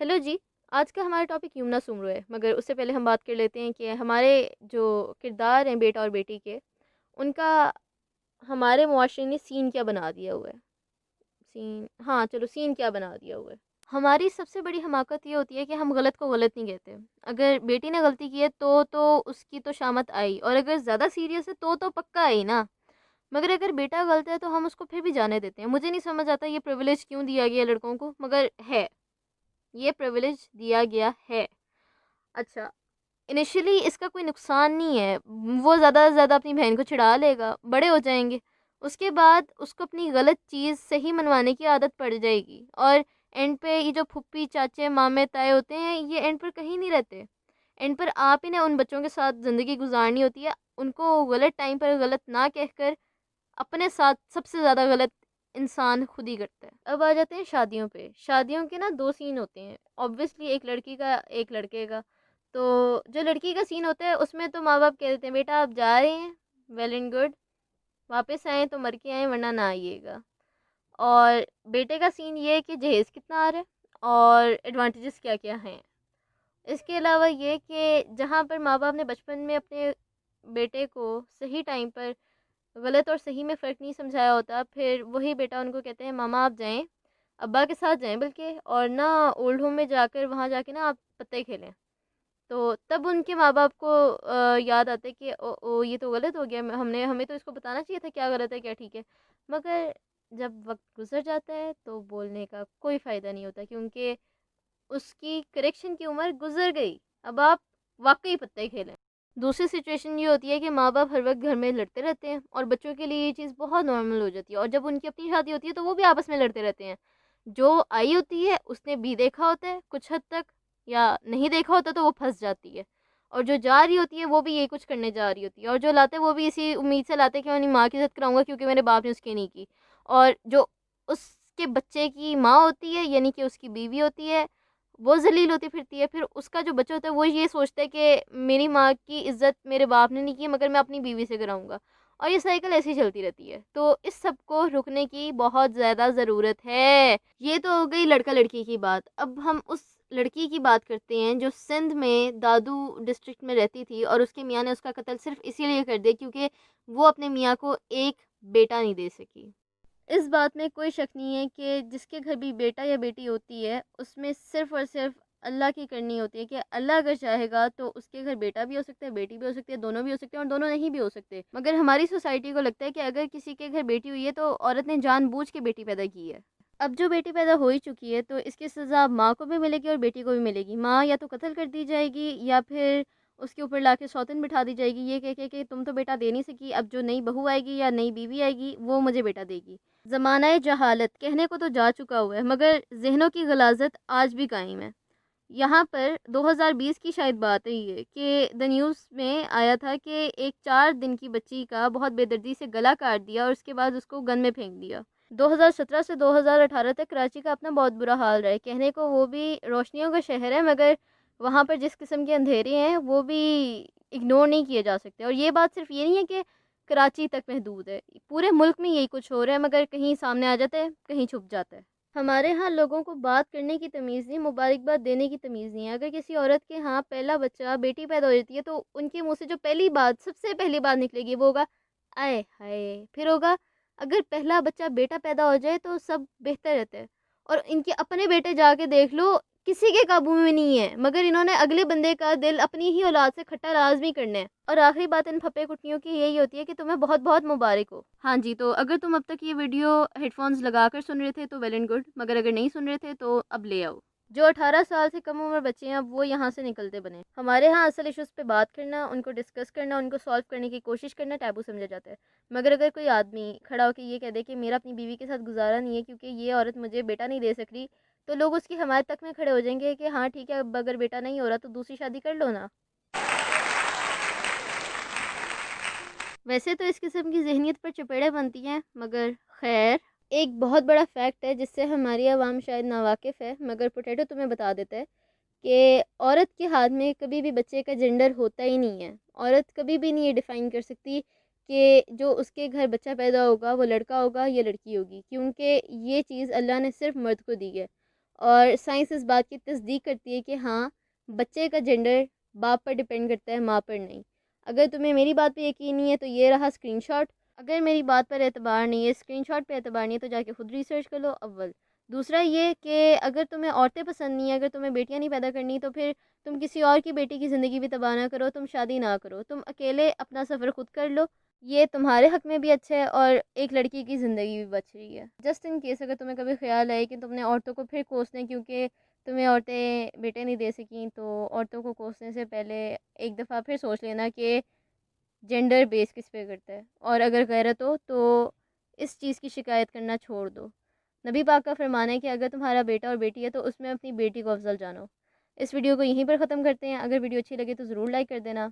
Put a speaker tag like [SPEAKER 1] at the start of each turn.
[SPEAKER 1] Hello جی، آج کا ہمارا ٹاپک یمنا سمرو ہے، مگر اس سے پہلے ہم بات کر لیتے ہیں کہ ہمارے جو کردار ہیں بیٹا اور بیٹی کے، ان کا ہمارے معاشرے نے سین کیا بنا دیا ہوا ہے۔ سین کیا بنا دیا ہوا ہے۔ ہماری سب سے بڑی حماقت یہ ہوتی ہے کہ ہم غلط کو غلط نہیں کہتے۔ اگر بیٹی نے غلطی کی ہے تو اس کی تو شامت آئی، اور اگر زیادہ سیریس ہے تو پکا آئی نا۔ مگر اگر بیٹا غلط ہے تو ہم اس کو پھر بھی جانے دیتے ہیں۔ مجھے نہیں سمجھ آتا یہ پریویلیج کیوں دیا گیا لڑکوں کو، مگر ہے، یہ پریویلیج دیا گیا ہے۔ اچھا، انیشلی اس کا کوئی نقصان نہیں ہے، وہ زیادہ سے زیادہ اپنی بہن کو چڑھا لے گا، بڑے ہو جائیں گے، اس کے بعد اس کو اپنی غلط چیز صحیح منوانے کی عادت پڑ جائے گی، اور اینڈ پہ یہ جو پھپھی چاچے مامے تائے ہوتے ہیں یہ اینڈ پر کہیں نہیں رہتے۔ اینڈ پر آپ ہی نے ان بچوں کے ساتھ زندگی گزارنی ہوتی ہے، ان کو غلط ٹائم پر غلط نہ کہہ کر اپنے ساتھ سب سے زیادہ غلط انسان خود ہی کرتا ہے۔ اب آ جاتے ہیں شادیوں پہ۔ شادیوں کے نا دو سین ہوتے ہیں، obviously ایک لڑکی کا ایک لڑکے کا۔ تو جو لڑکی کا سین ہوتا ہے اس میں تو ماں باپ کہہ دیتے ہیں بیٹا آپ جا رہے ہیں، ویل اینڈ گڈ، واپس آئیں تو مر کے آئیں ورنہ نہ آئیے گا۔ اور بیٹے کا سین یہ ہے کہ جہیز کتنا آ رہا ہے اور ایڈوانٹیجز کیا کیا ہیں۔ اس کے علاوہ یہ کہ جہاں پر ماں باپ نے بچپن میں اپنے بیٹے کو صحیح ٹائم پر غلط اور صحیح میں فرق نہیں سمجھایا ہوتا، پھر وہی بیٹا ان کو کہتے ہیں ماما آپ جائیں، ابا کے ساتھ جائیں بلکہ، اور نہ اولڈ ہوم میں جا کر وہاں جا کے نا آپ پتے کھیلیں۔ تو تب ان کے ماں باپ کو یاد آتا ہے کہ او یہ تو غلط ہو گیا، ہمیں تو اس کو بتانا چاہیے تھا کیا غلط ہے کیا ٹھیک ہے۔ مگر جب وقت گزر جاتا ہے تو بولنے کا کوئی فائدہ نہیں ہوتا، کیونکہ اس کی کریکشن کی عمر گزر گئی، اب آپ واقعی پتے کھیلیں۔ دوسری سچویشن یہ ہوتی ہے کہ ماں باپ ہر وقت گھر میں لڑتے رہتے ہیں اور بچوں کے لیے یہ چیز بہت نارمل ہو جاتی ہے، اور جب ان کی اپنی شادی ہوتی ہے تو وہ بھی آپس میں لڑتے رہتے ہیں۔ جو آئی ہوتی ہے اس نے بھی دیکھا ہوتا ہے کچھ حد تک، یا نہیں دیکھا ہوتا تو وہ پھنس جاتی ہے، اور جو جا رہی ہوتی ہے وہ بھی یہی کچھ کرنے جا رہی ہوتی ہے، اور جو لاتے وہ بھی اسی امید سے لاتے کہ میں اپنی ماں کی عزت کراؤں گا کیونکہ میرے باپ نے اس کی نہیں کی۔ اور جو اس کے بچے کی ماں ہوتی ہے یعنی کہ اس کی بیوی ہوتی ہے، وہ ذلیل ہوتی پھرتی ہے، پھر اس کا جو بچہ ہوتا ہے وہ یہ سوچتا ہے کہ میری ماں کی عزت میرے باپ نے نہیں کی مگر میں اپنی بیوی سے کراؤں گا، اور یہ سائیکل ایسی چلتی رہتی ہے۔ تو اس سب کو رکنے کی بہت زیادہ ضرورت ہے۔ یہ تو ہو گئی لڑکا لڑکی کی بات، اب ہم اس لڑکی کی بات کرتے ہیں جو سندھ میں دادو ڈسٹرکٹ میں رہتی تھی، اور اس کے میاں نے اس کا قتل صرف اسی لیے کر دیا کیونکہ وہ اپنے میاں کو ایک بیٹا نہیں دے سکی۔ اس بات میں کوئی شک نہیں ہے کہ جس کے گھر بھی بیٹا یا بیٹی ہوتی ہے اس میں صرف اور صرف اللہ کی کرنی ہوتی ہے کہ اللہ اگر چاہے گا تو اس کے گھر بیٹا بھی ہو سکتا ہے، بیٹی بھی ہو سکتی ہے، دونوں بھی ہو سکتے ہیں اور دونوں نہیں بھی ہو سکتے۔ مگر ہماری سوسائٹی کو لگتا ہے کہ اگر کسی کے گھر بیٹی ہوئی ہے تو عورت نے جان بوجھ کے بیٹی پیدا کی ہے۔ اب جو بیٹی پیدا ہو ہی چکی ہے تو اس کی سزا ماں کو بھی ملے گی اور بیٹی کو بھی ملے گی۔ ماں یا تو قتل کر دی جائے گی یا پھر اس کے اوپر لا کے سوتن بٹھا دی جائے گی، یہ کہہ کے کہ تم تو بیٹا دے نہیں سکی، اب جو نئی بہو آئے گی یا نئی بیوی آئے گی وہ مجھے بیٹا دے گی۔ زمانہ جہالت کہنے کو تو جا چکا ہوا ہے مگر ذہنوں کی غلاظت آج بھی قائم ہے۔ یہاں پر 2020 کی شاید بات ہے یہ کہ دا نیوز میں آیا تھا کہ ایک 4 دن کی بچی کا بہت بے دردی سے گلا کاٹ دیا اور اس کے بعد اس کو گن میں پھینک دیا۔ 2017 سے 2018 تک کراچی کا اپنا بہت برا حال رہا ہے، کہنے کو وہ بھی روشنیوں کا شہر ہے مگر وہاں پر جس قسم کے اندھیرے ہیں وہ بھی اگنور نہیں کیے جا سکتے۔ اور یہ بات صرف یہ نہیں ہے کہ کراچی تک محدود ہے، پورے ملک میں یہی کچھ ہو رہا ہے مگر کہیں سامنے آ جاتا ہے کہیں چھپ جاتا ہے۔ ہمارے ہاں لوگوں کو بات کرنے کی تمیز نہیں، مبارکباد دینے کی تمیز نہیں ہے۔ اگر کسی عورت کے ہاں پہلا بچہ بیٹی پیدا ہو جاتی ہے تو ان کے منہ سے جو پہلی بات سب سے پہلی بات نکلے گی وہ ہوگا آئے ہائے، پھر ہوگا اگر پہلا بچہ بیٹا پیدا ہو جائے تو سب بہتر رہتا ہے۔ اور ان کے اپنے بیٹے جا کے دیکھ لو کسی کے قابو میں نہیں ہے مگر انہوں نے اگلے بندے کا دل اپنی ہی اولاد سے کھٹا لازمی کرنا ہے۔ اور آخری بات ان پھپے کٹیوں کی یہی ہوتی ہے کہ تمہیں بہت بہت مبارک ہو۔ ہاں جی، تو اگر تم اب تک یہ ویڈیو ہیڈ فونز لگا کر سن رہے تھے تو ویل اینڈ گڈ، مگر اگر نہیں سن رہے تھے تو اب لے آؤ۔ جو 18 سال سے کم عمر بچے ہیں اب وہ یہاں سے نکلتے بنے۔ ہمارے ہاں اصل ایشوز پہ بات کرنا، ان کو ڈسکس کرنا، ان کو سالو کرنے کی کوشش کرنا ٹیبو سمجھا جاتا ہے، مگر اگر کوئی آدمی کھڑا ہو کے یہ کہہ دے کہ میرا اپنی بیوی کے ساتھ گزارا نہیں ہے کیونکہ یہ عورت مجھے بیٹا نہیں دے سک رہی، تو لوگ اس کی حمایت تک میں کھڑے ہو جائیں گے کہ ہاں ٹھیک ہے اب اگر بیٹا نہیں ہو رہا تو دوسری شادی کر لو نا۔ ویسے تو اس قسم کی ذہنیت پر چپیڑیں بنتی ہیں مگر خیر، ایک بہت بڑا فیکٹ ہے جس سے ہماری عوام شاید ناواقف ہے مگر پوٹیٹو تمہیں بتا دیتا ہے کہ عورت کے ہاتھ میں کبھی بھی بچے کا جنڈر ہوتا ہی نہیں ہے۔ عورت کبھی بھی نہیں یہ ڈیفائن کر سکتی کہ جو اس کے گھر بچہ پیدا ہوگا وہ لڑکا ہوگا یا لڑکی ہوگی، کیونکہ یہ چیز اللہ نے صرف مرد کو دی ہے۔ اور سائنس اس بات کی تصدیق کرتی ہے کہ ہاں بچے کا جینڈر باپ پر ڈپینڈ کرتا ہے، ماں پر نہیں۔ اگر تمہیں میری بات پہ یقین نہیں ہے تو یہ رہا اسکرین شاٹ، اگر میری بات پر اعتبار نہیں ہے، اسکرین شاٹ پہ اعتبار نہیں ہے، تو جا کے خود ریسرچ کر لو اول۔ دوسرا یہ کہ اگر تمہیں عورتیں پسند نہیں ہیں، اگر تمہیں بیٹیاں نہیں پیدا کرنی، تو پھر تم کسی اور کی بیٹی کی زندگی بھی تباہ نہ کرو، تم شادی نہ کرو، تم اکیلے اپنا سفر خود کر لو، یہ تمہارے حق میں بھی اچھا ہے اور ایک لڑکی کی زندگی بھی بچ رہی ہے۔ جسٹ ان کیس اگر تمہیں کبھی خیال آئے کہ تم نے عورتوں کو پھر کوسنا ہے کیونکہ تمہیں عورتیں بیٹے نہیں دے سکیں، تو عورتوں کو کوسنے سے پہلے ایک دفعہ پھر سوچ لینا کہ جینڈر بیس کس پہ کرتا ہے، اور اگر غیرت ہو تو اس چیز کی شکایت کرنا چھوڑ دو۔ نبی پاک کا فرمان ہے کہ اگر تمہارا بیٹا اور بیٹی ہے تو اس میں اپنی بیٹی کو افضل جانو۔ اس ویڈیو کو یہیں پر ختم کرتے ہیں، اگر ویڈیو اچھی لگے تو ضرور لائک کر دینا۔